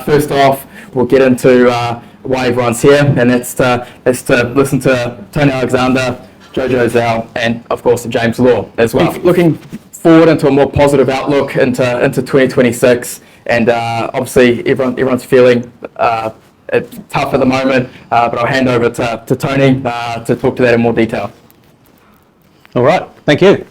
First off, we'll get into why everyone's here, and that's to listen to Tony Alexander, Jojo Zhao, and of course James Law as well. Looking forward into a more positive outlook into 2026, and obviously everyone's feeling it's tough at the moment, but I'll hand over to Tony to talk to that in more detail. All right, thank you.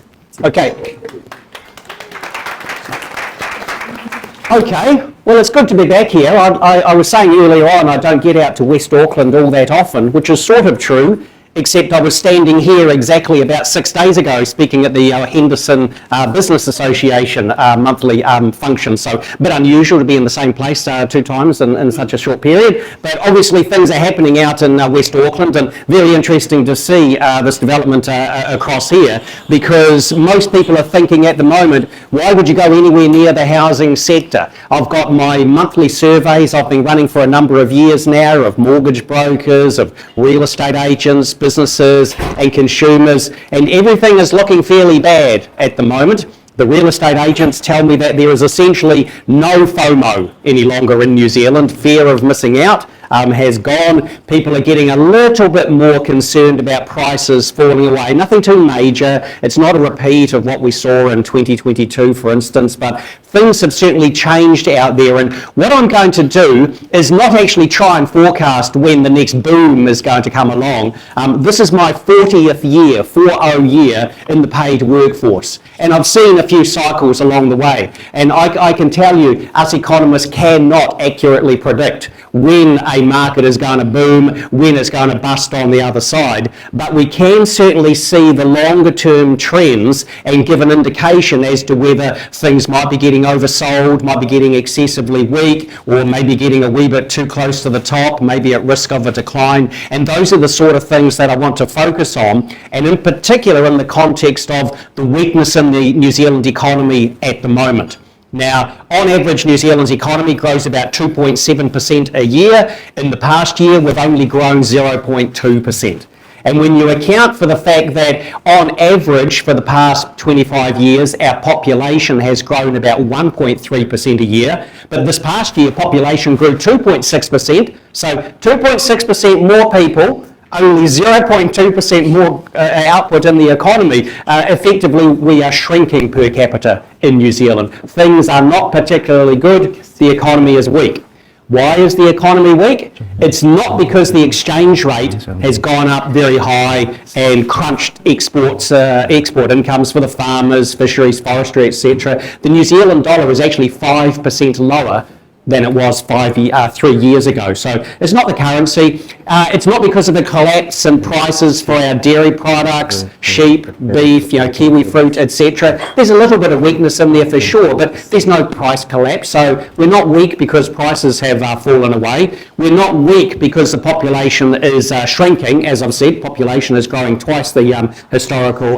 Okay, well, it's good to be back here. I was saying earlier on I don't get out to West Auckland all that often, which is sort of true, except I was standing here exactly about 6 days ago speaking at the Henderson Business Association monthly function, so a bit unusual to be in the same place 2 times in such a short period, but obviously things are happening out in West Auckland, and very interesting to see this development across here, because most people are thinking at the moment, why would you go anywhere near the housing sector? I've got my monthly surveys I've been running for a number of years now of mortgage brokers, of real estate agents, businesses and consumers, and everything is looking fairly bad at the moment. The real estate agents tell me that there is essentially no FOMO any longer in New Zealand. Fear of missing out has gone. People are getting a little bit more concerned about prices falling away. Nothing too major. It's not a repeat of what we saw in 2022, for instance, but things have certainly changed out there. And what I'm going to do is not actually try and forecast when the next boom is going to come along. This is my 40th year, 40 year in the paid workforce. And I've seen a few cycles along the way. And I can tell you, us economists cannot accurately predict when a market is going to boom, when it's going to bust on the other side, but we can certainly see the longer term trends and give an indication as to whether things might be getting oversold, might be getting excessively weak, or maybe getting a wee bit too close to the top, maybe at risk of a decline. And those are the sort of things that I want to focus on, and in particular in the context of the weakness in the New Zealand economy at the moment. Now, on average, New Zealand's economy grows about 2.7% a year. In the past year, we've only grown 0.2%. And when you account for the fact that on average for the past 25 years, our population has grown about 1.3% a year, but this past year population grew 2.6%, so 2.6% more people, only 0.2% more output in the economy. Effectively, we are shrinking per capita in New Zealand. Things are not particularly good. The economy is weak. Why is the economy weak? It's not because the exchange rate has gone up very high and crunched export incomes for the farmers, fisheries, forestry, etc. The New Zealand dollar is actually 5% lower than it was 3 years ago. So it's not the currency. It's not because of the collapse in prices for our dairy products, sheep, beef, kiwi fruit, etc. There's a little bit of weakness in there for sure, but there's no price collapse. So we're not weak because prices have fallen away. We're not weak because the population is shrinking. As I've said, population is growing twice the historical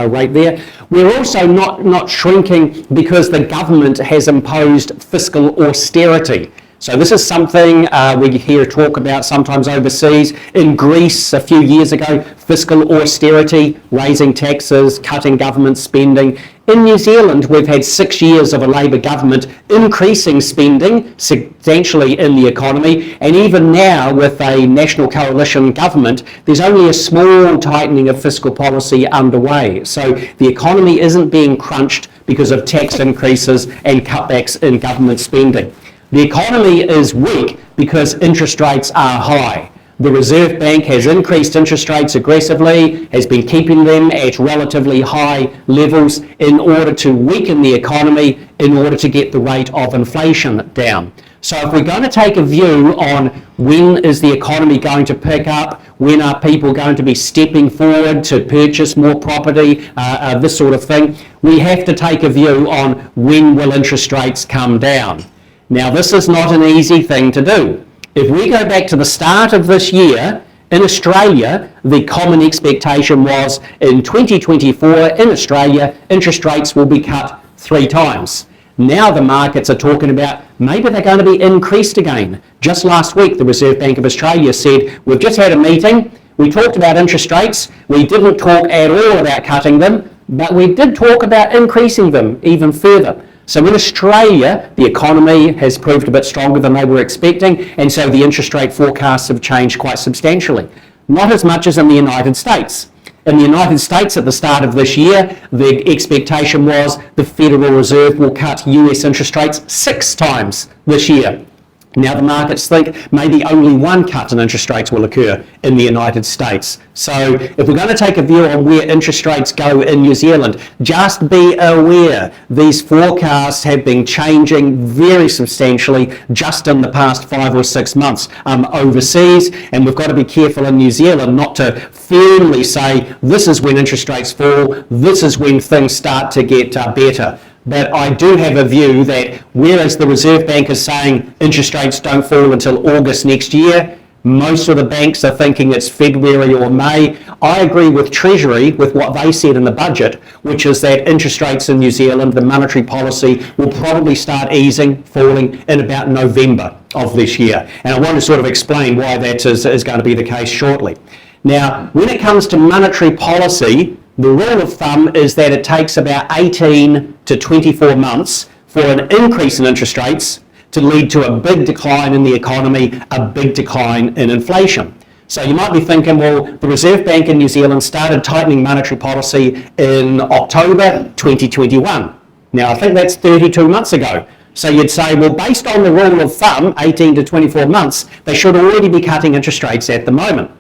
rate there. We're also not shrinking because the government has imposed fiscal austerity. So this is something we hear talk about sometimes overseas. In Greece a few years ago, fiscal austerity, raising taxes, cutting government spending. In New Zealand, we've had 6 years of a Labour government increasing spending substantially in the economy, and even now with a national coalition government, there's only a small tightening of fiscal policy underway. So the economy isn't being crunched because of tax increases and cutbacks in government spending. The economy is weak because interest rates are high. The Reserve Bank has increased interest rates aggressively, has been keeping them at relatively high levels in order to weaken the economy, in order to get the rate of inflation down. So if we're going to take a view on when is the economy going to pick up, when are people going to be stepping forward to purchase more property, this sort of thing, we have to take a view on when will interest rates come down. Now, this is not an easy thing to do. If we go back to the start of this year, in Australia, the common expectation was in 2024 in Australia, interest rates will be cut 3 times. Now the markets are talking about maybe they're going to be increased again. Just last week, the Reserve Bank of Australia said, we've just had a meeting, we talked about interest rates, we didn't talk at all about cutting them, but we did talk about increasing them even further. So in Australia, the economy has proved a bit stronger than they were expecting, and so the interest rate forecasts have changed quite substantially. Not as much as in the United States. In the United States at the start of this year, the expectation was the Federal Reserve will cut US interest rates 6 times this year. Now the markets think maybe only one cut in interest rates will occur in the United States. So if we're going to take a view on where interest rates go in New Zealand, just be aware these forecasts have been changing very substantially just in the past 5 or 6 months overseas, and we've got to be careful in New Zealand not to firmly say this is when interest rates fall, this is when things start to get better. But I do have a view that whereas the Reserve Bank is saying interest rates don't fall until August next year, most of the banks are thinking it's February or May. I agree with Treasury with what they said in the budget, which is that interest rates in New Zealand, the monetary policy, will probably start easing, falling in about November of this year. And I want to sort of explain why that is going to be the case shortly. Now, when it comes to monetary policy, the rule of thumb is that it takes about 18 to 24 months for an increase in interest rates to lead to a big decline in the economy, a big decline in inflation. So you might be thinking, well, the Reserve Bank in New Zealand started tightening monetary policy in October 2021. Now, I think that's 32 months ago. So you'd say, well, based on the rule of thumb, 18 to 24 months, they should already be cutting interest rates at the moment.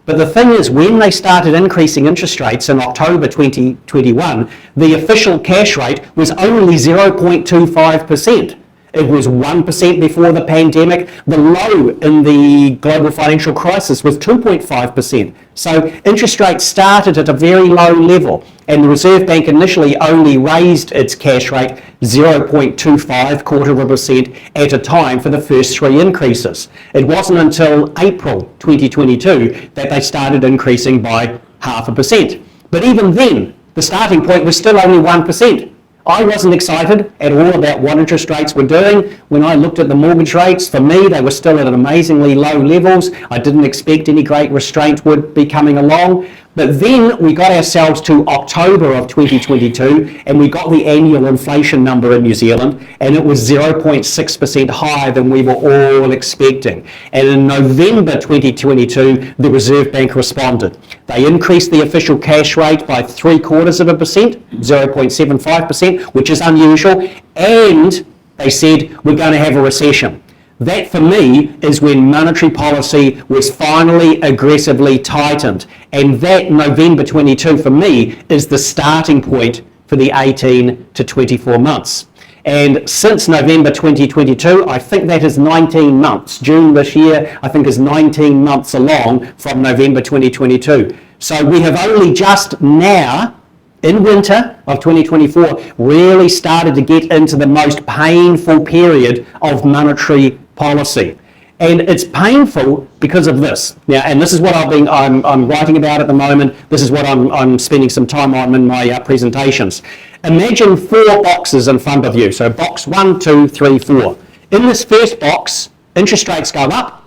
But the thing is, when they started increasing interest rates in October 2021, the official cash rate was only 0.25%. It was 1% before the pandemic. The low in the global financial crisis was 2.5%. So interest rates started at a very low level, and the Reserve Bank initially only raised its cash rate 0.25 quarter% at a time for the first 3 increases. It wasn't until April 2022 that they started increasing by 0.5%. But even then, the starting point was still only 1%. I wasn't excited at all about what interest rates were doing. When I looked at the mortgage rates, for me, they were still at amazingly low levels. I didn't expect any great restraint would be coming along. But then we got ourselves to October of 2022 and we got the annual inflation number in New Zealand, and it was 0.6% higher than we were all expecting. And in November 2022, the Reserve Bank responded. They increased the official cash rate by 0.75%, 0.75%, which is unusual, and they said we're going to have a recession. That, for me, is when monetary policy was finally aggressively tightened. And that November 22, for me, is the starting point for the 18 to 24 months. And since November 2022, I think that is 19 months. June this year, I think, is 19 months along from November 2022. So we have only just now, in winter of 2024, really started to get into the most painful period of monetary policy. And it's painful because of this. Now, and this is what I'm writing about at the moment. This is what I'm spending some time on in my presentations. Imagine 4 boxes in front of you. So box 1, 2, 3, 4. In this first box, interest rates go up,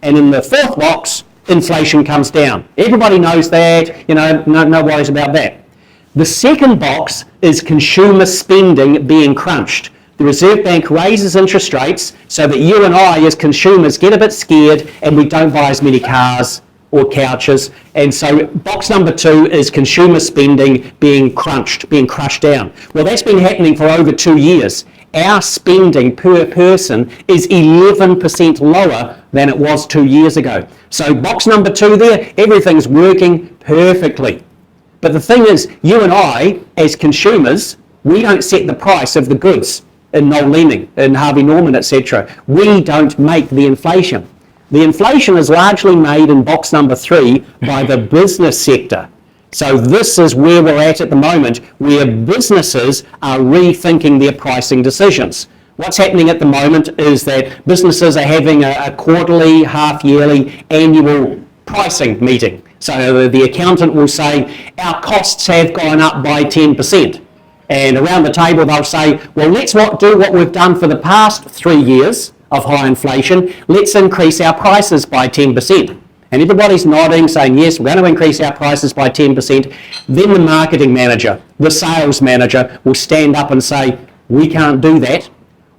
and in the 4th box, inflation comes down. Everybody knows that, no worries about that. The second box is consumer spending being crunched. The Reserve Bank raises interest rates so that you and I as consumers get a bit scared and we don't buy as many cars or couches. And so box number 2 is consumer spending being crushed down. Well, that's been happening for over 2 years. Our spending per person is 11% lower than it was 2 years ago. So box number 2 there, everything's working perfectly. But the thing is, you and I, as consumers, we don't set the price of the goods in Noel Leeming, in Harvey Norman, etc. We don't make the inflation. The inflation is largely made in box number 3 by the business sector. So this is where we're at the moment, where businesses are rethinking their pricing decisions. What's happening at the moment is that businesses are having a quarterly, half-yearly, annual pricing meeting. So the accountant will say, our costs have gone up by 10%. And around the table they'll say, well, let's do what we've done for the past 3 years of high inflation. Let's increase our prices by 10%. And everybody's nodding, saying, yes, we're going to increase our prices by 10%. Then the marketing manager, the sales manager will stand up and say, We can't do that.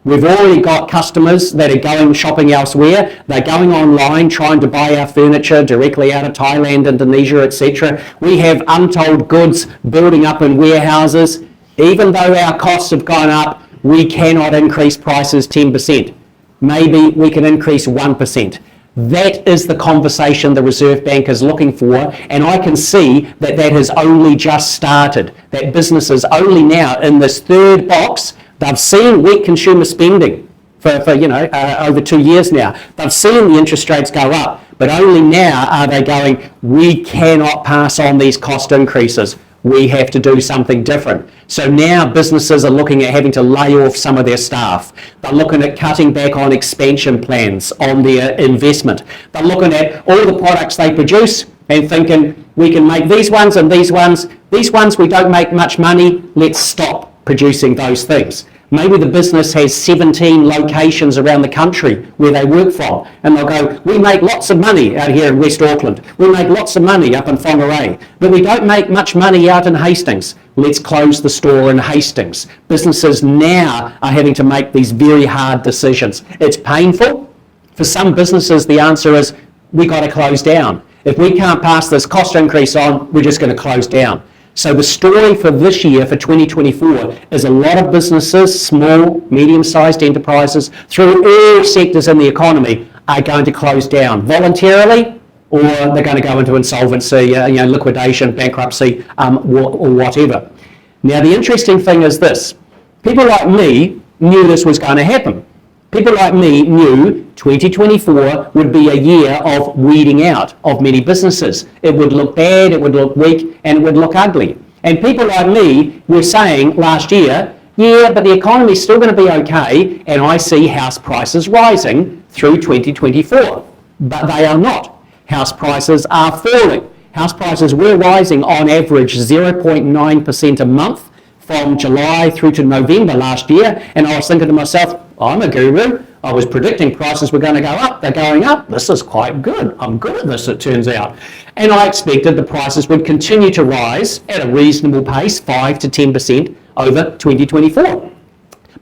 We've already got customers that are going shopping elsewhere. They're going online trying to buy our furniture directly out of Thailand, Indonesia, etc. We have untold goods building up in warehouses. Even though our costs have gone up, we cannot increase prices 10%. Maybe we can increase 1%. That is the conversation the Reserve Bank is looking for, and I can see that that has only just started. That businesses only now in this third box, they've seen weak consumer spending for over 2 years now. They've seen the interest rates go up, but only now are they going, we cannot pass on these cost increases. We have to do something different. So now businesses are looking at having to lay off some of their staff. They're looking at cutting back on expansion plans, on their investment. They're looking at all the products they produce and thinking, we can make these ones and these ones. These ones we don't make much money, let's stop producing those things. Maybe the business has 17 locations around the country where they work from, and they'll go, we make lots of money out here in West Auckland. We make lots of money up in Whangarei, but we don't make much money out in Hastings. Let's close the store in Hastings. Businesses now are having to make these very hard decisions. It's painful. For some businesses, the answer is, we got to close down. If we can't pass this cost increase on, we're just going to close down. So the story for this year, for 2024, is a lot of businesses, small, medium-sized enterprises, through all sectors in the economy, are going to close down voluntarily, or they're going to go into insolvency, liquidation, bankruptcy, or whatever. Now, the interesting thing is this. People like me knew this was going to happen. People like me knew 2024 would be a year of weeding out of many businesses. It would look bad, it would look weak, and it would look ugly. And people like me were saying last year, yeah, but the economy's still going to be okay, and I see house prices rising through 2024. But they are not. House prices are falling. House prices were rising on average 0.9% a month from July through to November last year, and I was thinking to myself, I'm a guru. I was predicting prices were going to go up. They're going up. This is quite good. I'm good at this, it turns out. And I expected the prices would continue to rise at a reasonable pace, 5 to 10% over 2024.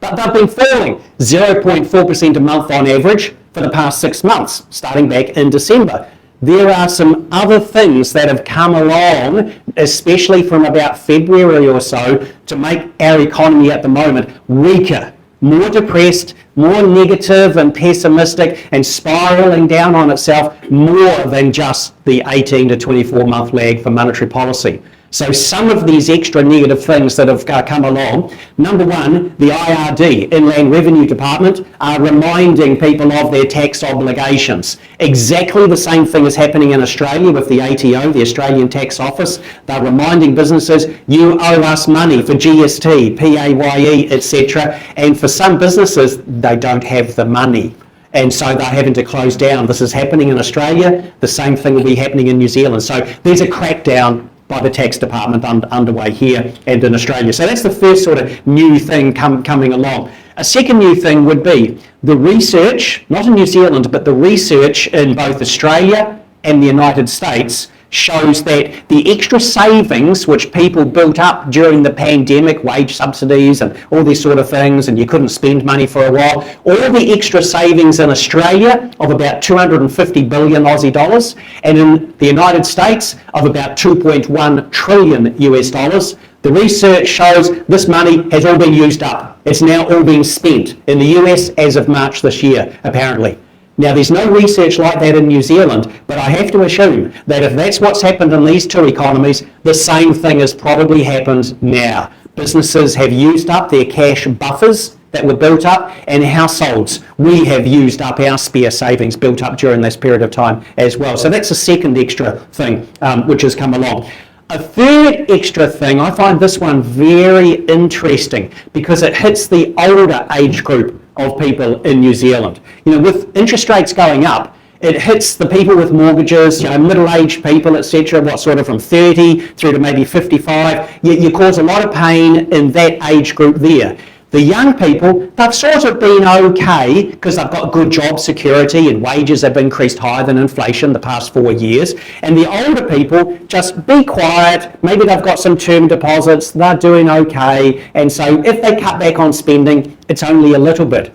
But they've been falling 0.4% a month on average for the past 6 months, starting back in December. There are some other things that have come along, especially from about February or so, to make our economy at the moment weaker, more depressed, more negative and pessimistic, and spiralling down on itself more than just the 18 to 24 month lag for monetary policy. So some of these extra negative things that have come along, number one, the IRD, Inland Revenue Department, are reminding people of their tax obligations. Exactly the same thing is happening in Australia with the ATO, the Australian Tax Office. They're reminding businesses, you owe us money for GST, PAYE, etc. And for some businesses, they don't have the money. And so they're having to close down. This is happening in Australia. The same thing will be happening in New Zealand. So there's a crackdown by the tax department underway here and in Australia. So that's the first sort of new thing coming along. A second new thing would be the research, not in New Zealand, but the research in both Australia and the United States shows that the extra savings which people built up during the pandemic, wage subsidies and all these sort of things, and you couldn't spend money for a while, all the extra savings in Australia of about 250 billion Aussie dollars, and in the United States of about 2.1 trillion US dollars, the research shows this money has all been used up. It's now all been spent in the US as of March this year, apparently. Now, there's no research like that in New Zealand, but I have to assume that if that's what's happened in these two economies, the same thing has probably happened now. Businesses have used up their cash buffers that were built up, and households, we have used up our spare savings built up during this period of time as well. So that's a second extra thing which has come along. A third extra thing, I find this one very interesting because it hits the older age group of people in New Zealand. You know, with interest rates going up, it hits the people with mortgages, middle-aged people, etc., what sort of from 30 through to maybe 55. You cause a lot of pain in that age group there. The young people, they've sort of been okay because they've got good job security and wages have increased higher than inflation the past 4 years. And the older people, just be quiet. Maybe they've got some term deposits. They're doing okay. And so if they cut back on spending, it's only a little bit.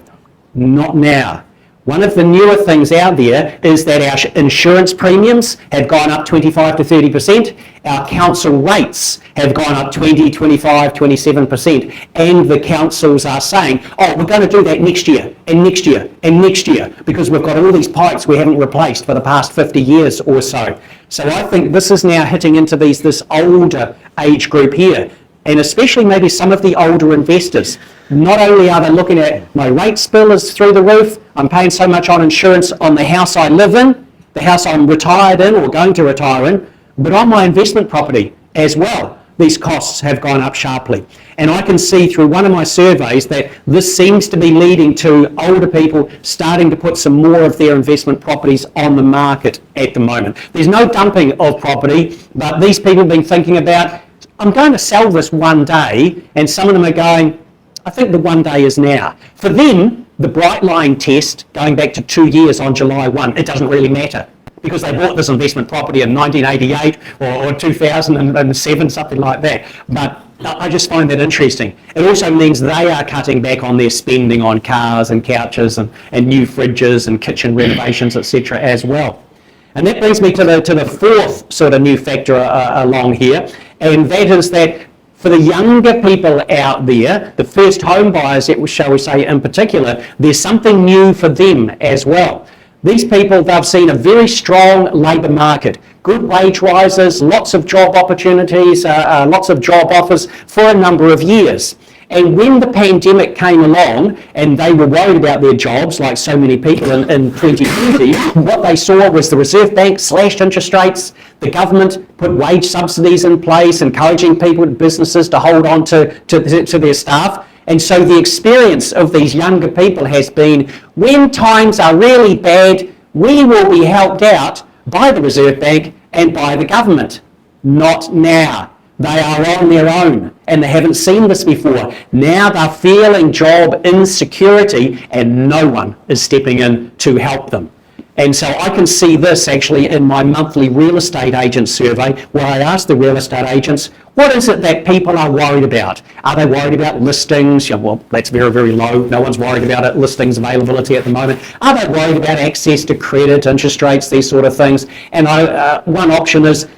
Not now. One of the newer things out there is that our insurance premiums have gone up 25 to 30%. Our council rates have gone up 20, 25, 27%. And the councils are saying, oh, we're going to do that next year and next year and next year because we've got all these pipes we haven't replaced for the past 50 years or so. So I think this is now hitting into this older age group here. And especially maybe some of the older investors. Not only are they looking at my rates bill is through the roof, I'm paying so much on insurance on the house I live in, the house I'm retired in or going to retire in, but on my investment property as well. These costs have gone up sharply. And I can see through one of my surveys that this seems to be leading to older people starting to put some more of their investment properties on the market at the moment. There's no dumping of property, but these people have been thinking about, I'm going to sell this one day, and some of them are going, I think the one day is now. For them, the bright line test, going back to 2 years on July 1, it doesn't really matter because they bought this investment property in 1988 or 2007, something like that. But I just find that interesting. It also means they are cutting back on their spending on cars and couches and new fridges and kitchen renovations, etc. as well. And that brings me to the fourth sort of new factor along here, and that is that for the younger people out there, the first home buyers, shall we say in particular, there's something new for them as well. These people, they've seen a very strong labour market, good wage rises, lots of job opportunities, lots of job offers for a number of years. And when the pandemic came along and they were worried about their jobs, like so many people in 2020, what they saw was the Reserve Bank slashed interest rates, the government put wage subsidies in place, encouraging people, businesses to hold on to their staff. And so the experience of these younger people has been, when times are really bad, we will be helped out by the Reserve Bank and by the government. Not now. They are on their own and they haven't seen this before. Now they're feeling job insecurity and no one is stepping in to help them. And so I can see this actually in my monthly real estate agent survey where I ask the real estate agents, what is it that people are worried about? Are they worried about listings? Yeah, well, that's very, very low. No one's worried about it. Listings availability at the moment. Are they worried about access to credit, interest rates, these sort of things? And one option is,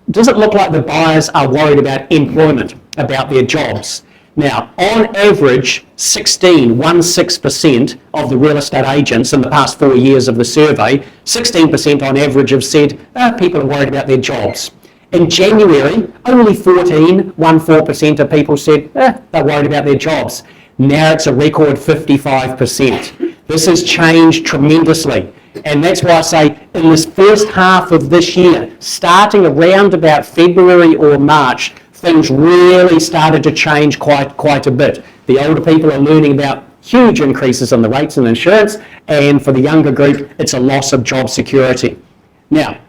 does it look like the buyers are worried about employment, about their jobs? Now, on average, 16% of the real estate agents in the past 4 years of the survey, 16% on average have said people are worried about their jobs. In January, only 14% of people said they're worried about their jobs. Now it's a record 55%. This has changed tremendously. And that's why I say in this first half of this year, starting around about February or March, things really started to change quite a bit. The older people are learning about huge increases in the rates and insurance, and for the younger group, it's a loss of job security. Now,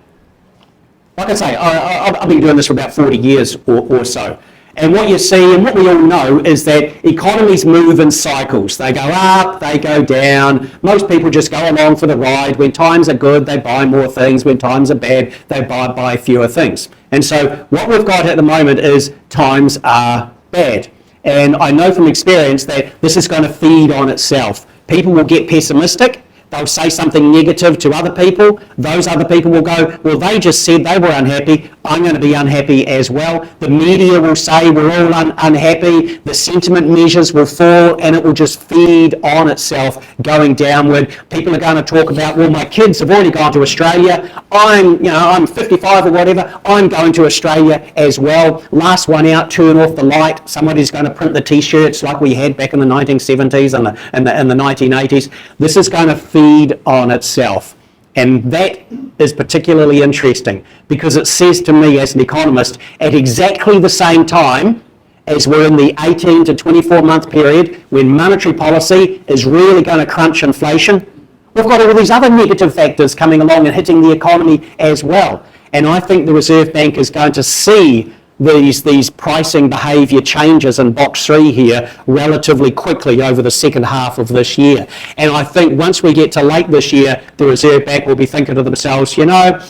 like I say, I've been doing this for about 40 years or so. And what you see, and what we all know, is that economies move in cycles. They go up, they go down. Most people just go along for the ride. When times are good, they buy more things. When times are bad, they buy fewer things. And so what we've got at the moment is times are bad. And I know from experience that this is going to feed on itself. People will get pessimistic. They'll say something negative to other people. Those other people will go, well, they just said they were unhappy. I'm going to be unhappy as well. The media will say we're all unhappy. The sentiment measures will fall and it will just feed on itself going downward. People are going to talk about, well, my kids have already gone to Australia. I'm 55 or whatever. I'm going to Australia as well. Last one out, turn off the light. Somebody's going to print the t-shirts like we had back in the 1970s and the 1980s. This is going to feed on itself. And that is particularly interesting because it says to me as an economist, at exactly the same time as we're in the 18 to 24 month period when monetary policy is really going to crunch inflation, we've got all these other negative factors coming along and hitting the economy as well. And I think the Reserve Bank is going to see these pricing behaviour changes in box 3 here relatively quickly over the second half of this year. And I think once we get to late this year, the Reserve Bank will be thinking to themselves, you know,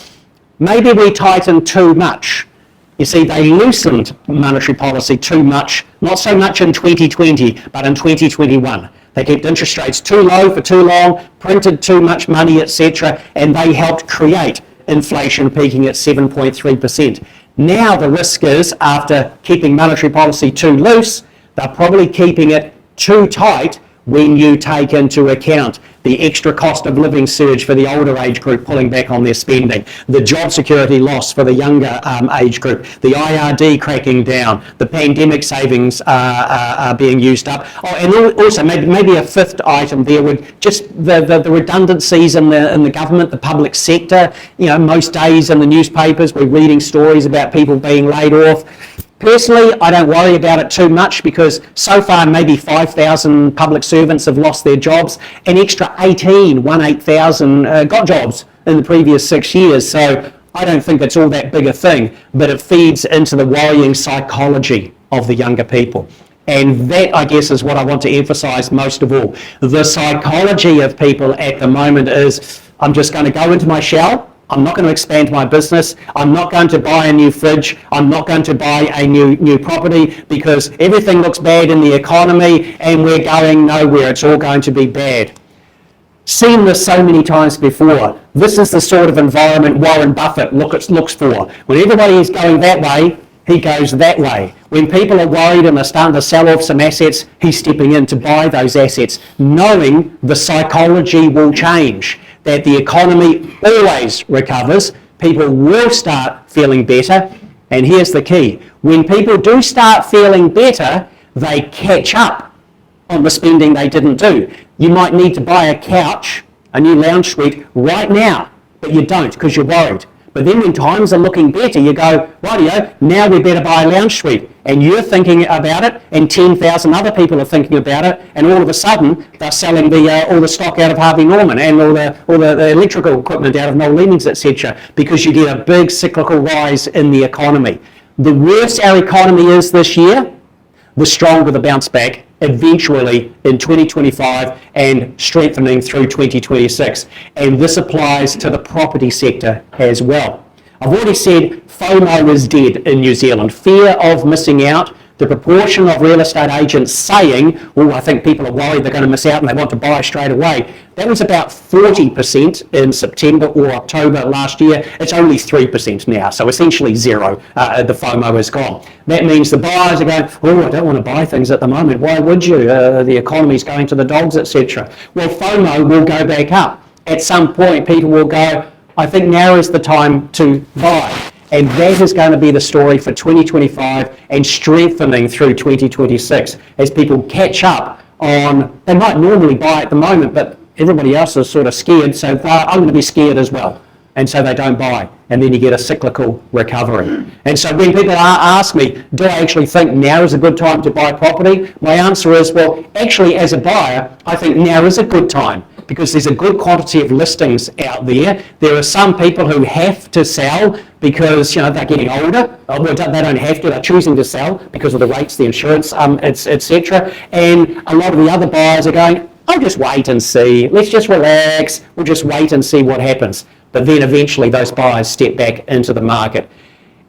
maybe we tightened too much. You see, they loosened monetary policy too much, not so much in 2020, but in 2021. They kept interest rates too low for too long, printed too much money, etc., and they helped create inflation peaking at 7.3%. Now the risk is, after keeping monetary policy too loose, they're probably keeping it too tight when you take into account the extra cost of living surge for the older age group pulling back on their spending, the job security loss for the younger age group, the IRD cracking down, the pandemic savings are being used up. Oh, and also maybe a fifth item there would just the redundancies in the government, the public sector. You know, most days in the newspapers we're reading stories about people being laid off. Personally, I don't worry about it too much because so far maybe 5,000 public servants have lost their jobs. An extra 18,000 got jobs in the previous 6 years. So I don't think it's all that big a thing, but it feeds into the worrying psychology of the younger people. And that, I guess, is what I want to emphasise most of all. The psychology of people at the moment is, I'm just going to go into my shell. I'm not going to expand my business. I'm not going to buy a new fridge. I'm not going to buy a new property because everything looks bad in the economy and we're going nowhere. It's all going to be bad. Seen this so many times before. This is the sort of environment Warren Buffett looks for. When everybody is going that way, he goes that way. When people are worried and they're starting to sell off some assets, he's stepping in to buy those assets, knowing the psychology will change. That the economy always recovers, people will start feeling better, and here's the key. When people do start feeling better, they catch up on the spending they didn't do. You might need to buy a couch, a new lounge suite right now, but you don't because you're worried. But then when times are looking better, you go, rightio, now we better buy a lounge suite. And you're thinking about it, and 10,000 other people are thinking about it, and all of a sudden they're selling all the stock out of Harvey Norman and all the electrical equipment out of Noel Leemings, etc., because you get a big cyclical rise in the economy. The worse our economy is this year, the stronger the bounce back eventually in 2025 and strengthening through 2026. And this applies to the property sector as well. I've already said FOMO is dead in New Zealand. Fear of missing out. The proportion of real estate agents saying, oh, I think people are worried they're going to miss out and they want to buy straight away. That was about 40% in September or October last year. It's only 3% now, so essentially zero. The FOMO is gone. That means the buyers are going, oh, I don't want to buy things at the moment. Why would you? The economy's going to the dogs, etc. Well, FOMO will go back up. At some point, people will go, I think now is the time to buy. And that is going to be the story for 2025 and strengthening through 2026 as people catch up on, they might normally buy at the moment, but everybody else is sort of scared, so I'm going to be scared as well. And so they don't buy. And then you get a cyclical recovery. And so when people ask me, do I actually think now is a good time to buy property? My answer is, well, actually as a buyer, I think now is a good time, because there's a good quantity of listings out there. There are some people who have to sell because they're getting older. Well, they don't have to, they're choosing to sell because of the rates, the insurance, etc. And a lot of the other buyers are going, I'll just wait and see. Let's just relax. We'll just wait and see what happens. But then eventually those buyers step back into the market.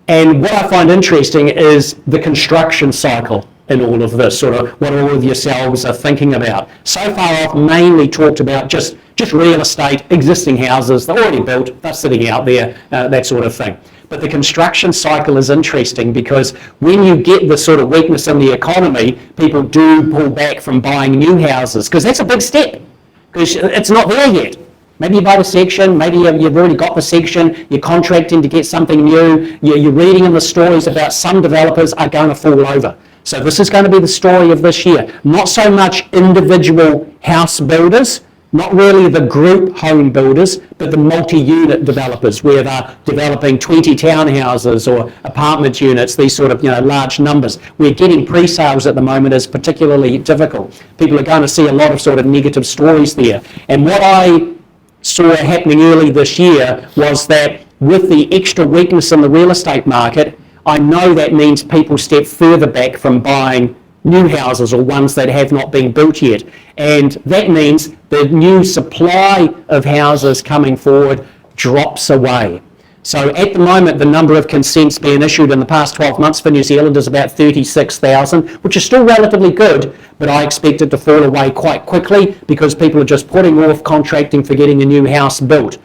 And what I find interesting is the construction cycle in all of this, sort of what all of yourselves are thinking about. So far I've mainly talked about just real estate, existing houses, they're already built, they're sitting out there, that sort of thing. But the construction cycle is interesting because when you get the sort of weakness in the economy, people do pull back from buying new houses, because that's a big step, because it's not there yet. Maybe you buy the section, maybe you've already got the section, you're contracting to get something new, you're reading in the stories about some developers are going to fall over. So this is going to be the story of this year. Not so much individual house builders, not really the group home builders, but the multi-unit developers where they're developing 20 townhouses or apartment units, these sort of large numbers. We're getting pre-sales at the moment is particularly difficult. People are going to see a lot of sort of negative stories there. And what I saw happening early this year was that with the extra weakness in the real estate market, I know that means people step further back from buying new houses or ones that have not been built yet. And that means the new supply of houses coming forward drops away. So at the moment, the number of consents being issued in the past 12 months for New Zealand is about 36,000, which is still relatively good, but I expect it to fall away quite quickly because people are just putting off contracting for getting a new house built.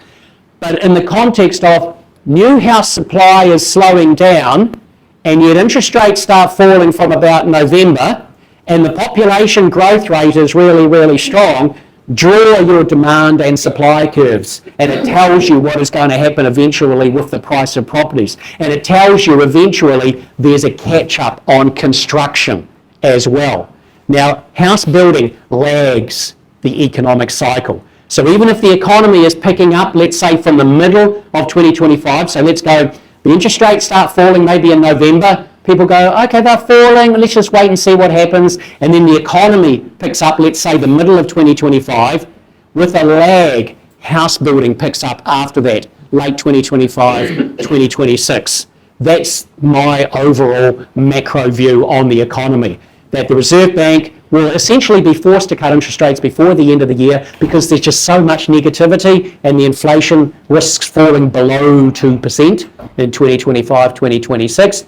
But in the context of new house supply is slowing down, and yet interest rates start falling from about November, and the population growth rate is really, really strong, draw your demand and supply curves, and it tells you what is going to happen eventually with the price of properties. And it tells you eventually there's a catch-up on construction as well. Now, house building lags the economic cycle. So even if the economy is picking up, let's say from the middle of 2025, so let's go, the interest rates start falling maybe in November, people go, okay, they're falling, let's just wait and see what happens. And then the economy picks up, let's say the middle of 2025. With a lag, house building picks up after that, late 2025, 2026. That's my overall macro view on the economy, that the Reserve Bank will essentially be forced to cut interest rates before the end of the year because there's just so much negativity and the inflation risks falling below 2% in 2025, 2026.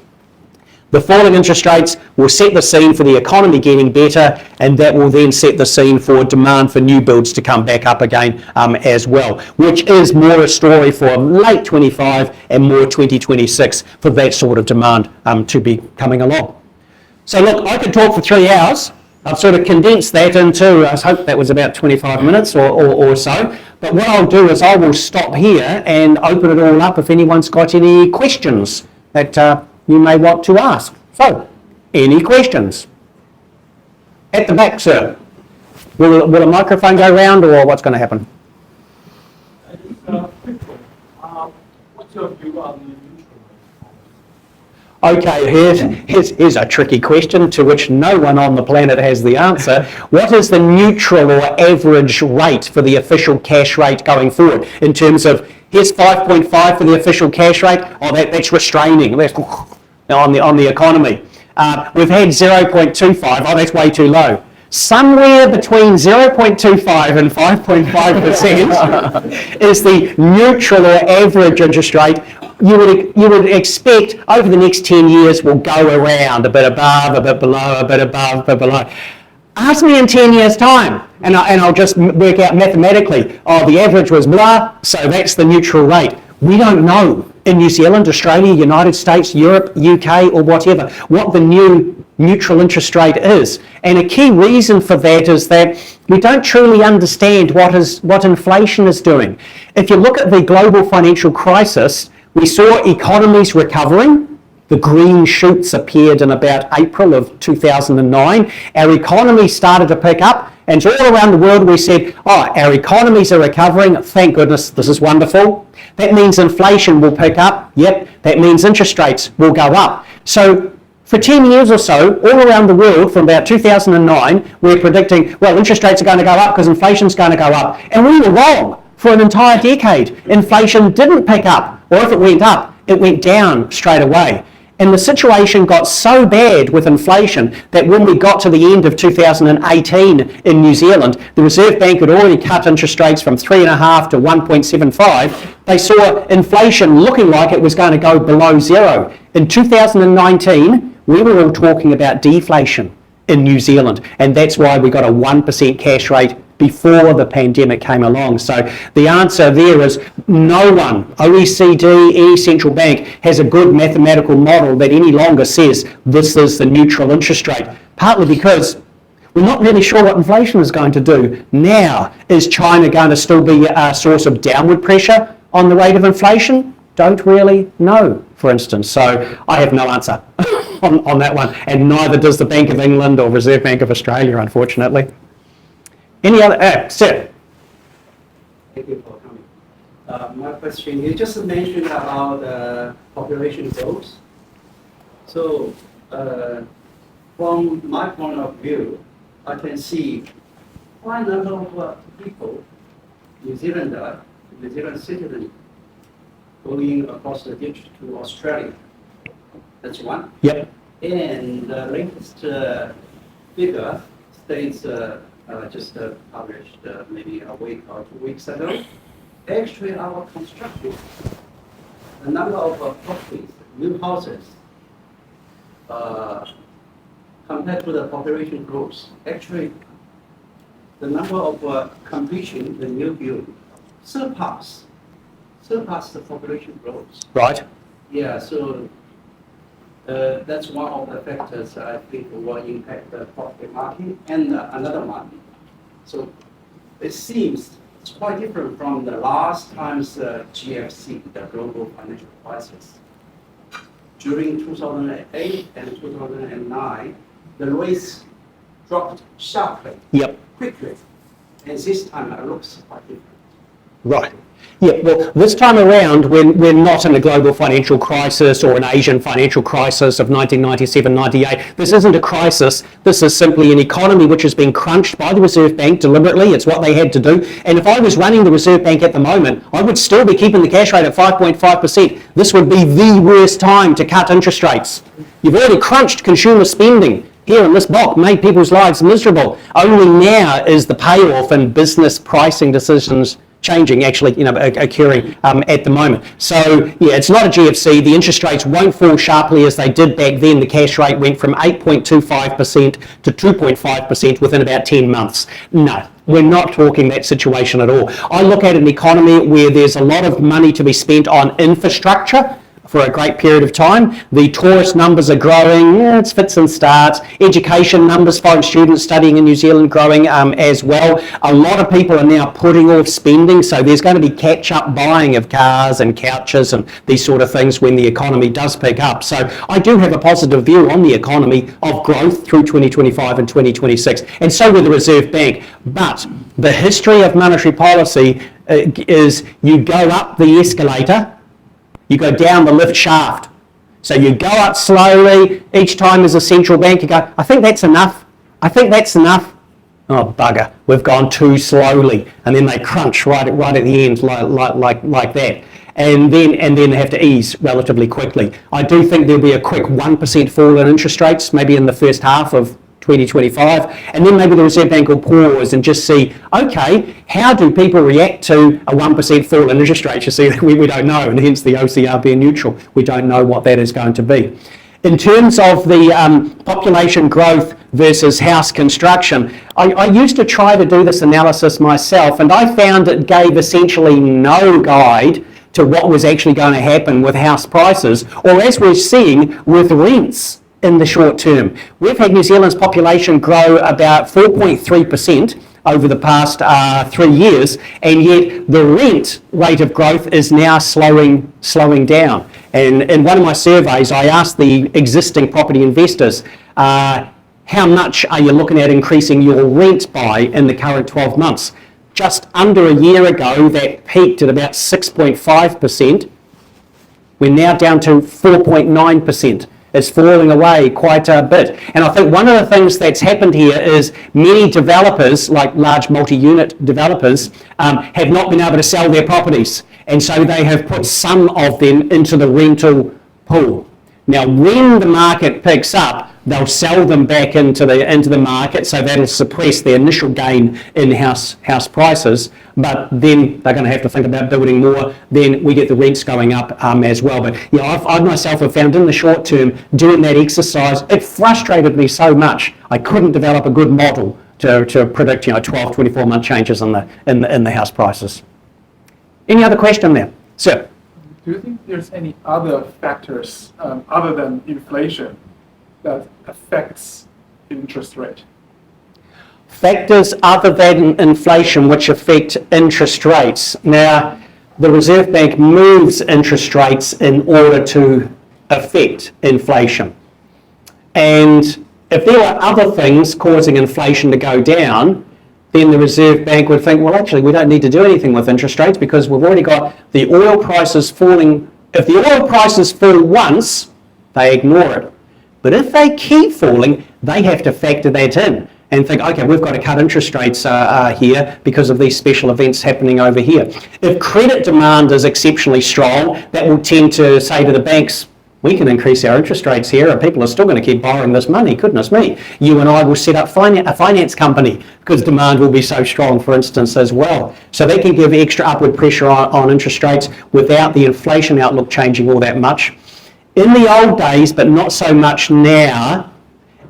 The falling interest rates will set the scene for the economy getting better, and that will then set the scene for demand for new builds to come back up again as well, which is more a story for late 25 and more 2026 for that sort of demand to be coming along. So look, I could talk for 3 hours. I've sort of condensed that into, I hope that was about 25 minutes or so. But what I'll do is I will stop here and open it all up if anyone's got any questions that you may want to ask. So, any questions? At the back, sir. Will a microphone go round or what's going to happen? What's your view on the neutral? Okay, here's a tricky question to which no one on the planet has the answer. What is the neutral or average rate for the official cash rate going forward? In terms of, here's 5.5 for the official cash rate. Oh, that's restraining. That's on the economy. We've had 0.25. Oh, that's way too low. Somewhere between 0.25 and 5.5% is the neutral or average interest rate. You would expect over the next 10 years will go around a bit above, a bit below, a bit above, a bit below. Ask me in 10 years' time, and I'll just work out mathematically, oh, the average was blah, so that's the neutral rate. We don't know in New Zealand, Australia, United States, Europe, UK, or whatever, what the new neutral interest rate is. And a key reason for that is that we don't truly understand what inflation is doing. If you look at the global financial crisis, we saw economies recovering. The green shoots appeared in about April of 2009. Our economy started to pick up, and all around the world we said, oh, our economies are recovering, thank goodness, this is wonderful. That means inflation will pick up, yep, that means interest rates will go up. So for 10 years or so, all around the world, from about 2009, we're predicting, well, interest rates are going to go up because inflation's going to go up. And we were wrong for an entire decade. Inflation didn't pick up, or if it went up, it went down straight away. And the situation got so bad with inflation that when we got to the end of 2018 in New Zealand, the Reserve Bank had already cut interest rates from 3.5 to 1.75. They saw inflation looking like it was going to go below zero. In 2019, we were all talking about deflation in New Zealand, and that's why we got a 1% cash rate before the pandemic came along. So the answer there is no one, OECD, any central bank, has a good mathematical model that any longer says this is the neutral interest rate, partly because we're not really sure what inflation is going to do. Now, is China going to still be a source of downward pressure on the rate of inflation? Don't really know, for instance. So I have no answer on that one, and neither does the Bank of England or Reserve Bank of Australia, unfortunately. Any other, sir? Thank you for coming. My question, you just mentioned about population growth. So from my point of view, I can see quite a number of people, New Zealand citizens, going across the ditch to Australia. That's one. Yep. And the latest figure states just published maybe a week or 2 weeks ago. Actually, our construction, the number of properties, new houses, compared to the population growth, actually, the number of completion, the new build, surpass the population growth. Right. Yeah, so that's one of the factors I think will impact the property market and another one. So it seems it's quite different from the last time's GFC, the global financial crisis. During 2008 and 2009, the rates dropped sharply, Yep. quickly, and this time it looks quite different. Right. Yeah, well, this time around, we're not in a global financial crisis or an Asian financial crisis of 1997-98. This isn't a crisis. This is simply an economy which has been crunched by the Reserve Bank deliberately. It's what they had to do. And if I was running the Reserve Bank at the moment, I would still be keeping the cash rate at 5.5%. This would be the worst time to cut interest rates. You've already crunched consumer spending here in this block, made people's lives miserable. Only now is the payoff in business pricing decisions changing, actually, occurring at the moment. So, yeah, it's not a GFC. The interest rates won't fall sharply as they did back then. The cash rate went from 8.25% to 2.5% within about 10 months. No, we're not talking that situation at all. I look at an economy where there's a lot of money to be spent on infrastructure for a great period of time. The tourist numbers are growing, it's fits and starts. Education numbers, foreign students studying in New Zealand growing as well. A lot of people are now putting off spending, so there's going to be catch-up buying of cars and couches and these sort of things when the economy does pick up. So I do have a positive view on the economy of growth through 2025 and 2026, and so will the Reserve Bank. But the history of monetary policy is you go up the escalator, you go down the lift shaft. So you go up slowly. Each time as a central bank, you go, I think that's enough. I think that's enough. Oh, bugger, we've gone too slowly. And then they crunch right at the end like that. And then they have to ease relatively quickly. I do think there'll be a quick 1% fall in interest rates, maybe in the first half of 2025, and then maybe the Reserve Bank will pause and just see, okay, how do people react to a 1% fall in interest rates? You see, we don't know, and hence the OCR being neutral. We don't know what that is going to be. In terms of the population growth versus house construction, I used to try to do this analysis myself, and I found it gave essentially no guide to what was actually going to happen with house prices, or as we're seeing with rents in the short term. We've had New Zealand's population grow about 4.3% over the past 3 years, and yet the rent rate of growth is now slowing down. And in one of my surveys, I asked the existing property investors, how much are you looking at increasing your rent by in the current 12 months? Just under a year ago, that peaked at about 6.5%. We're now down to 4.9%. It's falling away quite a bit. And I think one of the things that's happened here is many developers, like large multi-unit developers, have not been able to sell their properties. And so they have put some of them into the rental pool. Now, when the market picks up, they'll sell them back into the market, so that'll suppress the initial gain in house prices. But then they're going to have to think about building more. Then we get the rents going up as well. But yeah, I myself have found in the short term doing that exercise, it frustrated me so much. I couldn't develop a good model to predict 12, 24-month changes in the house prices. Any other question there, sir? Do you think there's any other factors other than inflation that affects interest rate? Factors other than inflation which affect interest rates. Now, the Reserve Bank moves interest rates in order to affect inflation. And if there are other things causing inflation to go down, then the Reserve Bank would think, well, actually, we don't need to do anything with interest rates because we've already got the oil prices falling. If the oil prices fall once, they ignore it. But if they keep falling, they have to factor that in and think, okay, we've got to cut interest rates here because of these special events happening over here. If credit demand is exceptionally strong, that will tend to say to the banks, we can increase our interest rates here and people are still going to keep borrowing this money. Goodness me. You and I will set up a finance company because demand will be so strong, for instance, as well. So they can give extra upward pressure on interest rates without the inflation outlook changing all that much. In the old days, but not so much now,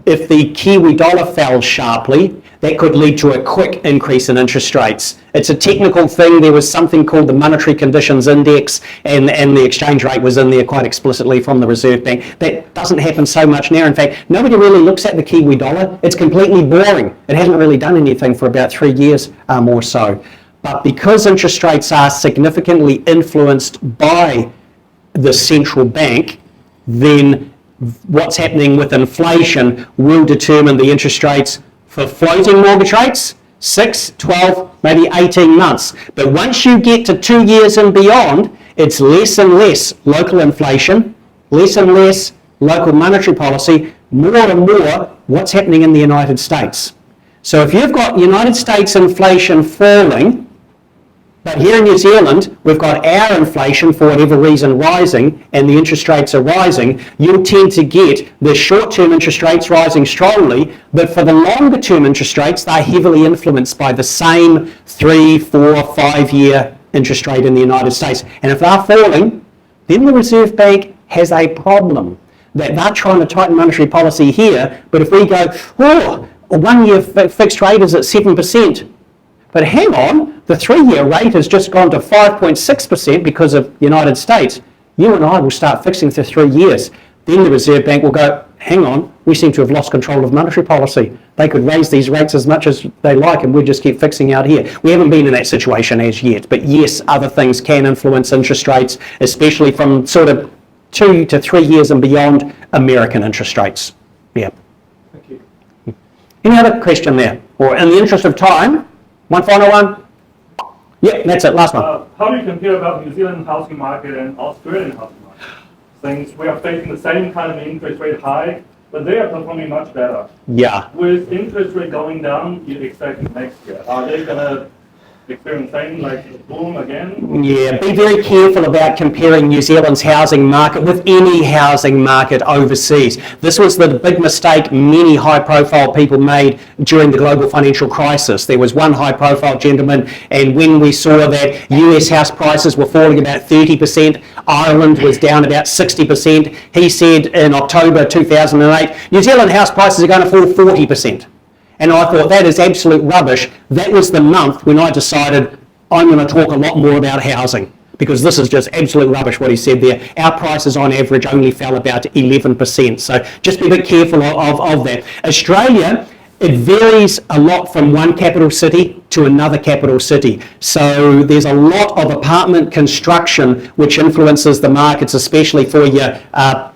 if the Kiwi dollar fell sharply, that could lead to a quick increase in interest rates. It's a technical thing. There was something called the Monetary Conditions Index, and the exchange rate was in there quite explicitly from the Reserve Bank. That doesn't happen so much now. In fact, nobody really looks at the Kiwi dollar. It's completely boring. It hasn't really done anything for about 3 years or so. But because interest rates are significantly influenced by the central bank, then what's happening with inflation will determine the interest rates for floating mortgage rates, 6, 12, maybe 18 months. But once you get to 2 years and beyond, it's less and less local inflation, less and less local monetary policy, more and more what's happening in the United States. So if you've got United States inflation falling, but here in New Zealand, we've got our inflation, for whatever reason, rising, and the interest rates are rising, you'll tend to get the short-term interest rates rising strongly, but for the longer-term interest rates, they're heavily influenced by the same 3, 4, 5-year interest rate in the United States. And if they're falling, then the Reserve Bank has a problem. That they're trying to tighten monetary policy here, but if we go, oh, a 1-year fixed rate is at 7%, but hang on, the 3-year rate has just gone to 5.6% because of the United States. You and I will start fixing for 3 years. Then the Reserve Bank will go, hang on, we seem to have lost control of monetary policy. They could raise these rates as much as they like and we'll just keep fixing out here. We haven't been in that situation as yet, but yes, other things can influence interest rates, especially from sort of 2 to 3 years and beyond American interest rates. Yeah. Thank you. Any other question there? Or in the interest of time, one final one? Yeah, that's it, last one. How do you compare about New Zealand housing market and Australian housing market? Since we are facing the same kind of interest rate high, but they are performing much better. Yeah. With interest rate going down, you expect next year. Are they going to experience same like a boom again? Yeah, be very careful about comparing New Zealand's housing market with any housing market overseas. This was the big mistake many high-profile people made during the global financial crisis. There was one high-profile gentleman, and when we saw that US house prices were falling about 30%, Ireland was down about 60%, he said in October 2008, New Zealand house prices are going to fall 40%. And I thought, that is absolute rubbish. That was the month when I decided I'm going to talk a lot more about housing, because this is just absolute rubbish what he said there. Our prices on average only fell about 11%. So just be a bit careful of that. Australia, it varies a lot from one capital city to another capital city. So there's a lot of apartment construction which influences the markets, especially for your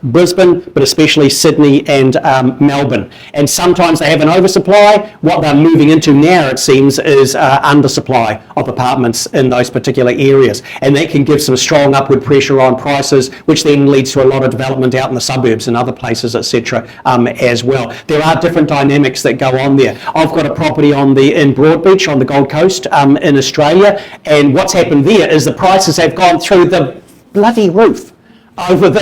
Brisbane, but especially Sydney and Melbourne. And sometimes they have an oversupply. What they're moving into now, it seems, is undersupply of apartments in those particular areas. And that can give some strong upward pressure on prices, which then leads to a lot of development out in the suburbs and other places, etc. As well. There are different dynamics that go on there. I've got a property in Broadbeach on the Gold Coast in Australia, and what's happened there is the prices have gone through the bloody roof over the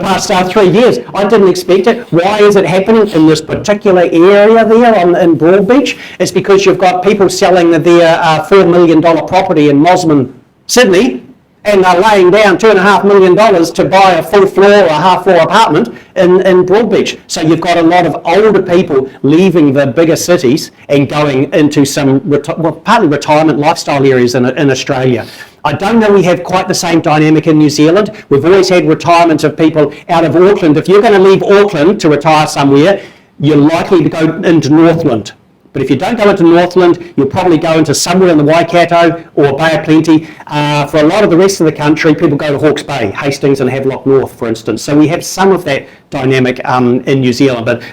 past 3 years. I didn't expect it. Why is it happening in this particular area there in Broadbeach? It's because you've got people selling their $4 million property in Mosman, Sydney, and they're laying down $2.5 million to buy a full floor or a half floor apartment in Broadbeach. So you've got a lot of older people leaving the bigger cities and going into some partly retirement lifestyle areas in Australia. I don't know we have quite the same dynamic in New Zealand. We've always had retirement of people out of Auckland. If you're going to leave Auckland to retire somewhere, you're likely to go into Northland. But if you don't go into Northland, you'll probably go into somewhere in the Waikato or Bay of Plenty. For a lot of the rest of the country, people go to Hawke's Bay, Hastings and Havelock North, for instance. So we have some of that dynamic in New Zealand, but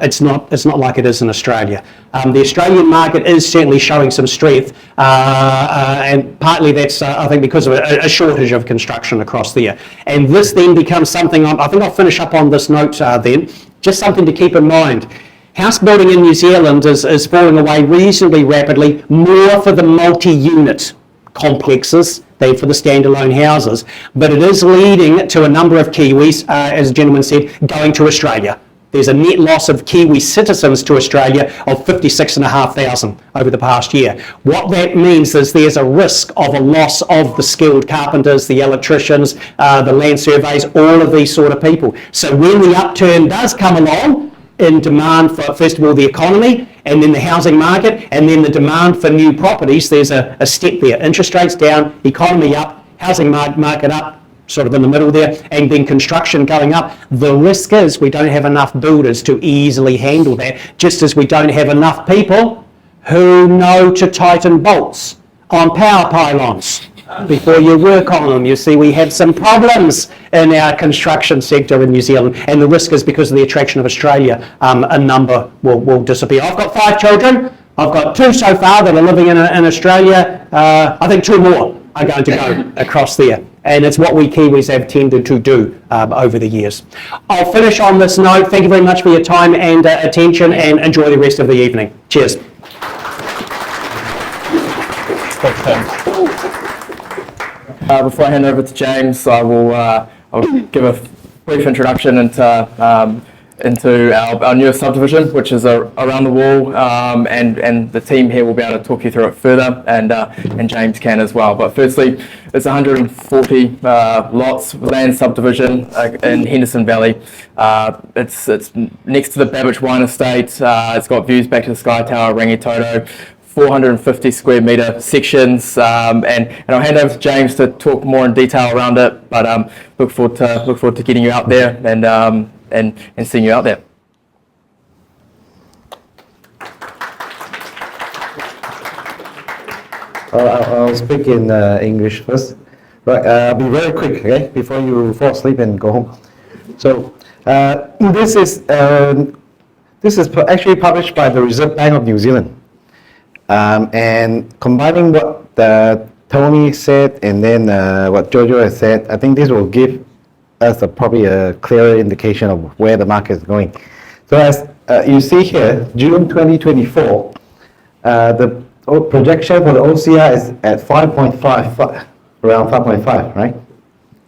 it's not like it is in Australia. The Australian market is certainly showing some strength, and partly that's, I think, because of a shortage of construction across there. And this then becomes something, I think I'll finish up on this note then, just something to keep in mind. House building in New Zealand is falling away reasonably rapidly, more for the multi-unit complexes than for the standalone houses. But it is leading to a number of Kiwis, as the gentleman said, going to Australia. There's a net loss of Kiwi citizens to Australia of 56,500 over the past year. What that means is there's a risk of a loss of the skilled carpenters, the electricians, the land surveys, all of these sort of people. So when the upturn does come along in demand for, first of all, the economy, and then the housing market, and then the demand for new properties, there's a step there. Interest rates down, economy up, housing market up, sort of in the middle there, and then construction going up. The risk is we don't have enough builders to easily handle that, just as we don't have enough people who know to tighten bolts on power pylons before you work on them. You see, we have some problems in our construction sector in New Zealand, and the risk is because of the attraction of Australia, a number will disappear. I've got 5 children. I've got 2 so far that are living in Australia. I think 2 more are going to go across there. And it's what we Kiwis have tended to do over the years. I'll finish on this note. Thank you very much for your time and attention, and enjoy the rest of the evening. Cheers. Before I hand over to James, I'll give a brief introduction into our newest subdivision, which is around the wall, and the team here will be able to talk you through it further, and James can as well. But firstly, it's 140 lots land subdivision in Henderson Valley. It's next to the Babbage Wine Estate. It's got views back to the Sky Tower, Rangitoto. 450 square metre sections, and I'll hand over to James to talk more in detail around it. But look forward to getting you out there and seeing you out there. I'll speak in English first. Right, I'll be very quick, okay, before you fall asleep and go home. So this is actually published by the Reserve Bank of New Zealand. And combining what Tony said and then what Jojo has said, I think this will give us probably a clearer indication of where the market is going. So as you see here, June 2024, the projection for the OCR is at 5.5, around 5.5, right?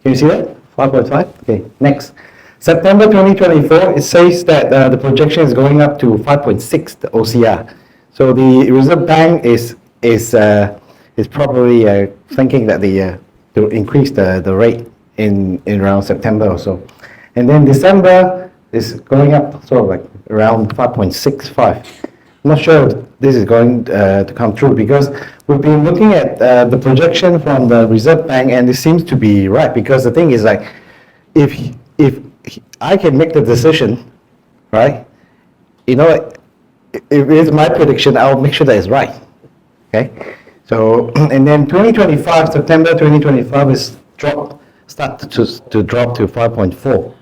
Can you see that? 5.5? Okay, next. September 2024, it says that the projection is going up to 5.6, the OCR. So the Reserve Bank is probably thinking that to increase the rate in around September or so, and then December is going up sort of like around 5.65. I'm not sure if this is going to come true, because we've been looking at the projection from the Reserve Bank, and it seems to be right, because the thing is like, if I can make the decision, right, you know, if it's my prediction, I'll make sure that it's right. Okay, so and then 2025, September 2025 is start to drop to 5.4,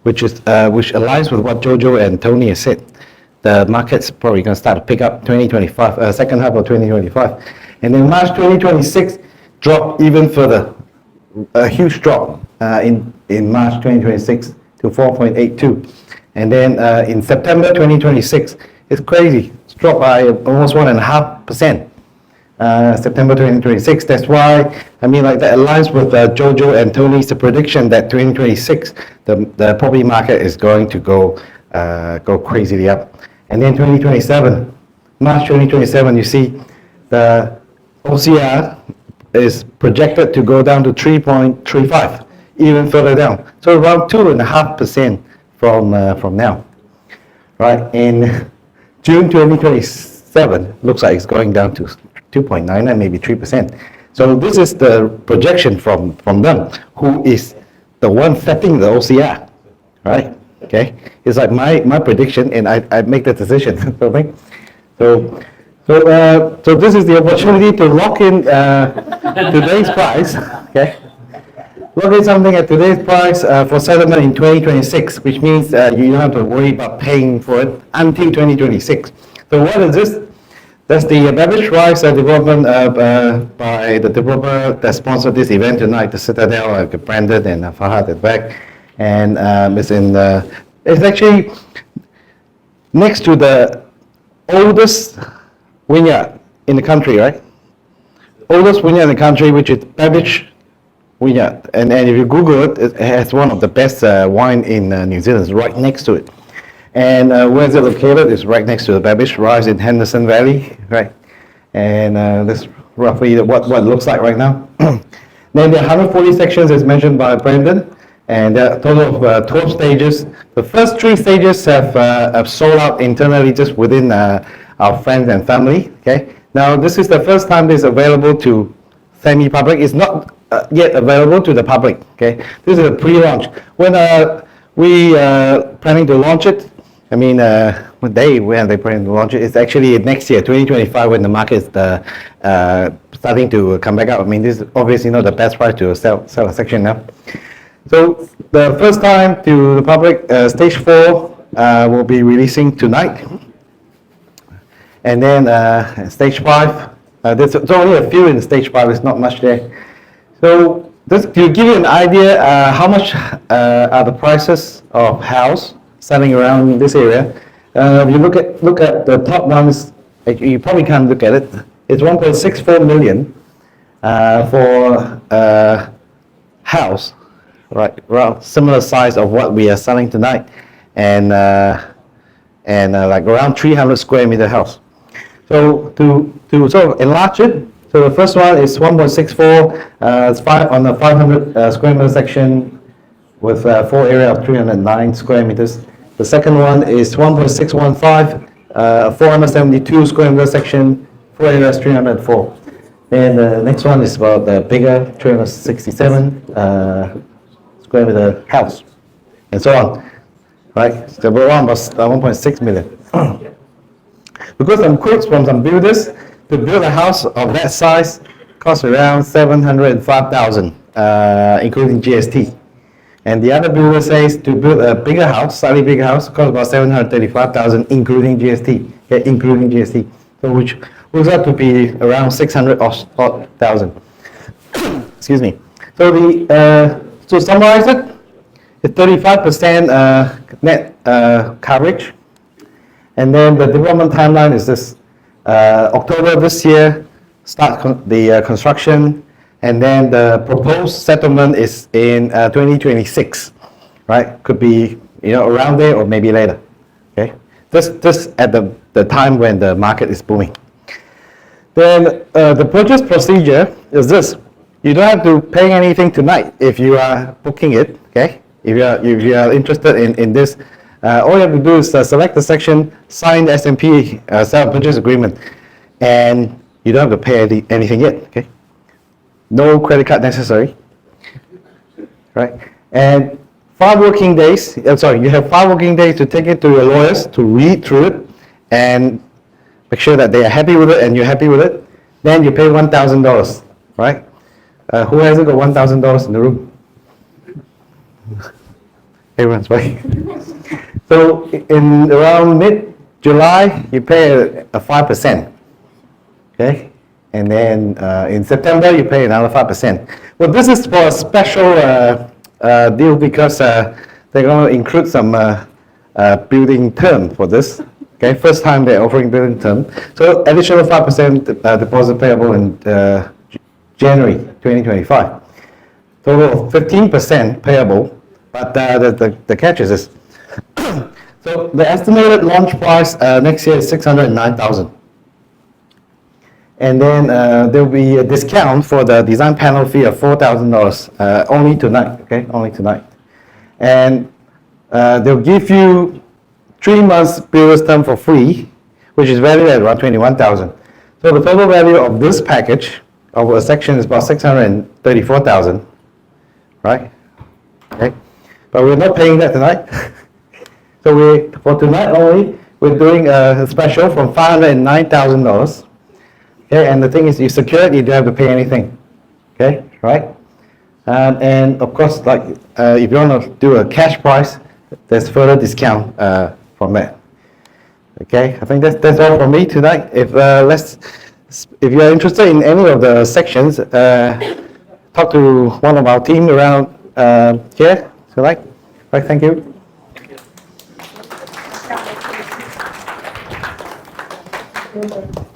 which aligns with what Jojo and Tony has said. The market's probably going to start to pick up 2025, second half of 2025, and then March 2026 drop even further, a huge drop in March 2026 to 4.82, and then in September 2026. It's crazy. It's dropped by almost 1.5%. September 2026. That's why, I mean, like that aligns with Jojo and Tony's prediction that 2026, the property market is going to go crazily up. And then 2027, March 2027, you see the OCR is projected to go down to 3.35, even further down. So around 2.5% from now, right? In June 2027 looks like it's going down to 2.9 and maybe 3%. So this is the projection from them, who is the one setting the OCR, right? Okay, it's like my prediction, and I make the decision. So this is the opportunity to lock in today's price. Okay, lock in something at today's price for settlement in 2026, which means you don't have to worry about paying for it until 2026. So what is this? That's the Babbage Rise development by the developer that sponsored this event tonight, the Citadel, Brandon and Fahad at the back. And it's actually next to the oldest vineyard in the country, right? oldest vineyard in the country, which is Babbage Vineyard. And if you Google it, it has one of the best wine in New Zealand. It's right next to it. And where is it located? It's right next to the Babbage Rise in Henderson Valley, right? And that's roughly what it looks like right now. Then there are 140 sections as mentioned by Brendan, and there are a total of 12 stages. The first 3 stages have sold out internally just within our friends and family, okay? Now this is the first time this is available to semi-public. It's not yet available to the public, okay? This is a pre-launch. When we planning to launch it, I mean, when they plan to launch it, it's actually next year, 2025, when the market is starting to come back up. I mean, this is obviously not the best price to sell a section now. So the first time to the public, stage 4 will be releasing tonight. And then stage 5, there's only a few in stage 5, there's not much there. So just to give you an idea, how much are the prices of house selling around this area. If you look at the top ones, you probably can't look at it. It's 1.64 million for a house, right? Around similar size of what we are selling tonight, and like around 300 square meter house. So to sort of enlarge it, so the first one is 1.64. It's on the 500 square meter section with 4 area of 309 square meters. The second one is 1.615, 472 square meter section, 4 areas 304. And the next one is about the bigger 367 square meter house, and so on. Right? So we're around about 1.6 million. Because some quotes from some builders, to build a house of that size costs around 705,000, including GST. And the other builder says to build a bigger house, slightly bigger house, costs about 735,000, including GST. Okay, including GST. So which works out to be around 600,000. Excuse me. So to summarize it, it's 35% net coverage, and then the development timeline is this: October this year, start the construction. And then the proposed settlement is in 2026, right? Could be, around there or maybe later, okay? This at the time when the market is booming. Then the purchase procedure is this: you don't have to pay anything tonight if you are booking it, okay? If you are interested in this, all you have to do is select the section, sign the S&P sale purchase agreement, and you don't have to pay anything yet, okay? No credit card necessary, right? And 5 working days, you have 5 working days to take it to your lawyers to read through it and make sure that they are happy with it and you're happy with it. Then you pay $1,000, right? Who hasn't got $1,000 in the room? Everyone's right. So in around mid-July, you pay a 5%, okay? And then in September, you pay another 5%. Well, this is for a special deal because they're going to include some building term for this. Okay, first time they're offering building term. So additional 5% deposit payable in January 2025. Total of 15% payable, but the catch is this. So the estimated launch price next year is $609,000. And then there will be a discount for the design panel fee of $4,000 only tonight, okay? Only tonight. And they'll give you 3 months builder's term for free, which is valued at around $21,000. So the total value of this package of a section is about $634,000, right? Okay. But we're not paying that tonight. So for tonight only, we're doing a special from $509,000. Okay, and the thing is, you secure it, you don't have to pay anything. Okay, right? And of course, like if you want to do a cash price, there's further discount from that. Okay, I think that's all from me tonight. If you are interested in any of the sections, talk to one of our team around here. So, right, thank you. Thank you.